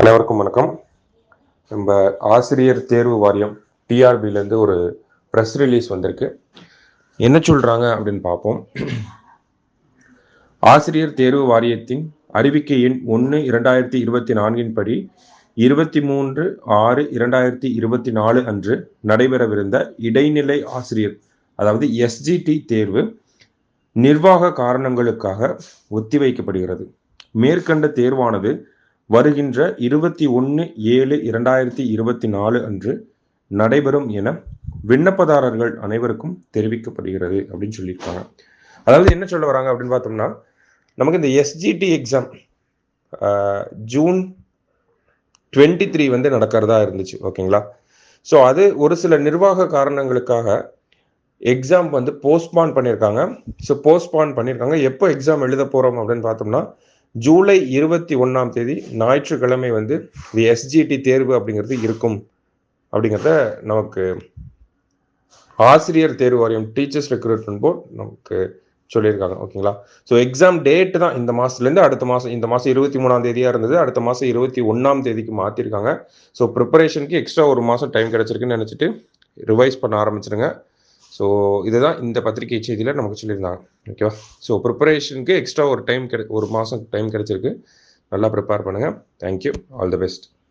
அனைவருக்கும் வணக்கம். நம்ம ஆசிரியர் தேர்வு வாரியம் டிஆர்பிலேருந்து ஒரு ப்ரெஸ் ரிலீஸ் வந்திருக்கு. என்ன சொல்கிறாங்க அப்படின்னு பார்ப்போம். ஆசிரியர் தேர்வு வாரியத்தின் அறிவிக்கை எண் 1/2024 படி 23/6/2024 அன்று நடைபெறவிருந்த இடைநிலை ஆசிரியர் அதாவது எஸ்ஜிடி தேர்வு நிர்வாக காரணங்களுக்காக ஒத்திவைக்கப்படுகிறது. மேற்கண்ட தேர்வானது வருகின்ற 21/7/2024 அன்று நடைபெறும் என விண்ணப்பதாரர்கள் அனைவருக்கும் தெரிவிக்கப்படுகிறது அப்படின்னு சொல்லியிருக்காங்க. அதாவது என்ன சொல்ல வராங்க அப்படின்னு பார்த்தோம்னா, நமக்கு இந்த எஸ்ஜிடி எக்ஸாம் ஜூன் 23 வந்து நடக்கிறதா இருந்துச்சு. ஓகேங்களா? ஸோ அது ஒரு சில நிர்வாக காரணங்களுக்காக எக்ஸாம் வந்து போஸ்ட்பான் பண்ணியிருக்காங்க. எப்போ எக்ஸாம் எழுத போகிறோம் அப்படின்னு பார்த்தோம்னா, ஜூலை 21ஆம் தேதி ஞாயிற்றுக்கிழமை வந்து இந்த எஸ்ஜிடி தேர்வு அப்படிங்கிறது இருக்கும் அப்படிங்கிறத நமக்கு ஆசிரியர் தேர்வு வாரியம் டீச்சர்ஸ் ரெக்ரூட்மெண்ட் போர்ட் நமக்கு சொல்லியிருக்காங்க. ஓகேங்களா? ஸோ எக்ஸாம் டேட் தான் இந்த மாதத்துலேருந்து அடுத்த மாதம், இந்த மாதம் 23ஆம் தேதியாக இருந்தது, அடுத்த மாதம் 21ஆம் தேதிக்கு மாற்றிருக்காங்க. ஸோ ப்ரிப்பரேஷனுக்கு எக்ஸ்ட்ரா ஒரு மாதம் டைம் கிடச்சிருக்குன்னு நினச்சிட்டு ரிவைஸ் பண்ண ஆரம்பிச்சிடுங்க. ஸோ இதுதான் இந்த பத்திரிகை செய்தியில் நமக்கு சொல்லியிருந்தாங்க. ஓகேவா? ஸோ ப்ரிப்பரேஷனுக்கு எக்ஸ்ட்ரா ஒரு மாதம் டைம் கிடச்சிருக்கு. நல்லா ப்ரிப்பேர் பண்ணுங்கள். தேங்க்யூ. All the best.